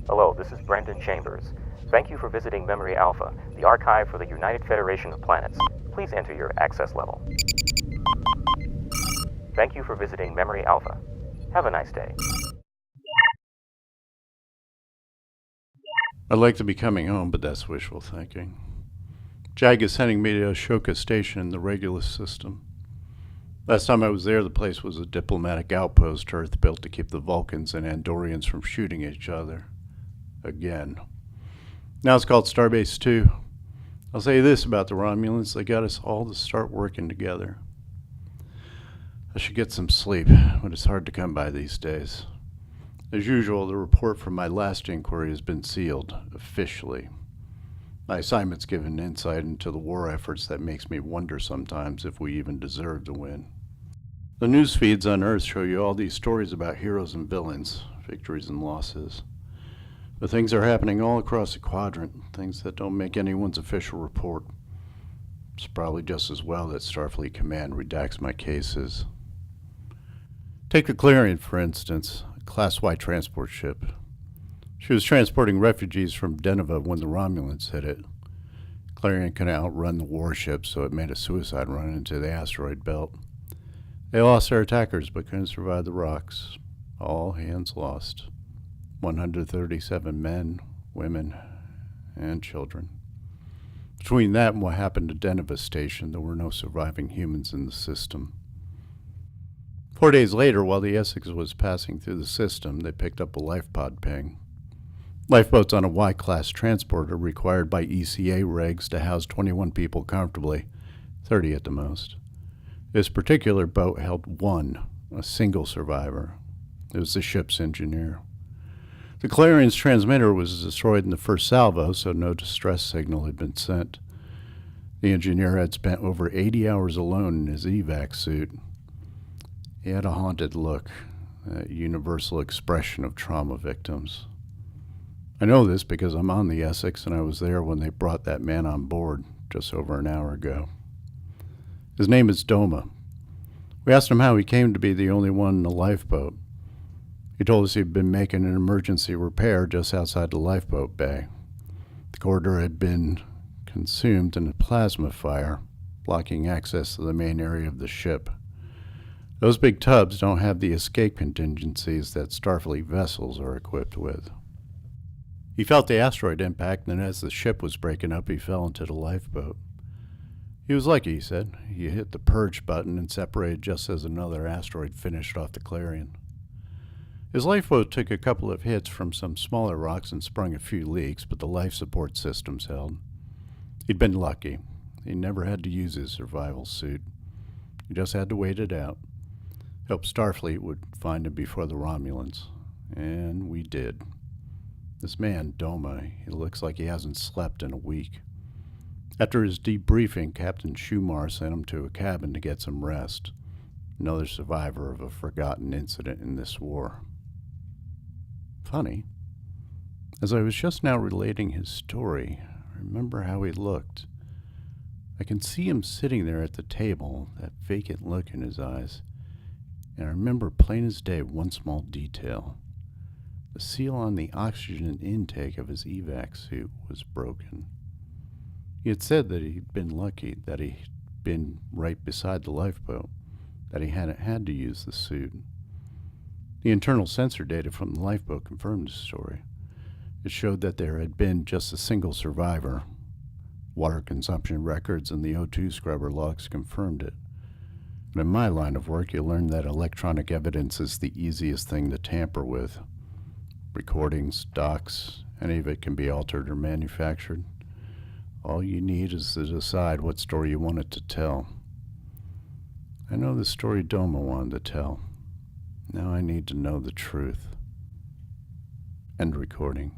Hello, this is Brendan Chambers. Thank you for visiting Memory Alpha, the archive for the United Federation of Planets. Please enter your access level. Thank you for visiting Memory Alpha. Have a nice day. I'd like to be coming home, but that's wishful thinking. JAG is sending me to Ashoka Station in the Regulus system. Last time I was there, the place was a diplomatic outpost Earth built to keep the Vulcans and Andorians from shooting each other. Again. Now it's called Starbase 2. I'll say this about the Romulans, they got us all to start working together. I should get some sleep, but it's hard to come by these days. As usual, the report from my last inquiry has been sealed, officially. My assignment's given insight into the war efforts that makes me wonder sometimes if we even deserve to win. The news feeds on Earth show you all these stories about heroes and villains, victories and losses. But things are happening all across the quadrant, things that don't make anyone's official report. It's probably just as well that Starfleet Command redacts my cases. Take the Clarion, for instance, a Class Y transport ship. She was transporting refugees from Deneva when the Romulans hit it. Clarion couldn't outrun the warship, so it made a suicide run into the asteroid belt. They lost their attackers, but couldn't survive the rocks. All hands lost. 137 men, women, and children. Between that and what happened to Deneva Station, there were no surviving humans in the system. 4 days later, while the Essex was passing through the system, they picked up a lifepod ping. Lifeboats on a Y-class transporter required by ECA regs to house 21 people comfortably, 30 at the most. This particular boat held one, a single survivor. It was the ship's engineer. The Clarion's transmitter was destroyed in the first salvo, so no distress signal had been sent. The engineer had spent over 80 hours alone in his evac suit. He had a haunted look, a universal expression of trauma victims. I know this because I'm on the Essex and I was there when they brought that man on board just over an hour ago. His name is Doma. We asked him how he came to be the only one in the lifeboat. He told us he'd been making an emergency repair just outside the lifeboat bay. The corridor had been consumed in a plasma fire, blocking access to the main area of the ship. Those big tubs don't have the escape contingencies that Starfleet vessels are equipped with. He felt the asteroid impact, and as the ship was breaking up, he fell into the lifeboat. He was lucky, he said. He hit the purge button and separated just as another asteroid finished off the Clarion. His lifeboat took a couple of hits from some smaller rocks and sprung a few leaks, but the life support systems held. He'd been lucky. He never had to use his survival suit. He just had to wait it out. Hope Starfleet would find him before the Romulans. And we did. This man, Doma, he looks like he hasn't slept in a week. After his debriefing, Captain Schumar sent him to a cabin to get some rest. Another survivor of a forgotten incident in this war. Funny. As I was just now relating his story, I remember how he looked. I can see him sitting there at the table, that vacant look in his eyes. And I remember plain as day one small detail. The seal on the oxygen intake of his evac suit was broken. He had said that he'd been lucky, that he'd been right beside the lifeboat, that he hadn't had to use the suit. The internal sensor data from the lifeboat confirmed the story. It showed that there had been just a single survivor. Water consumption records and the O2 scrubber logs confirmed it. And in my line of work, you learn that electronic evidence is the easiest thing to tamper with. Recordings, docs, any of it can be altered or manufactured. All you need is to decide what story you want it to tell. I know the story Doma wanted to tell. Now I need to know the truth. End recording.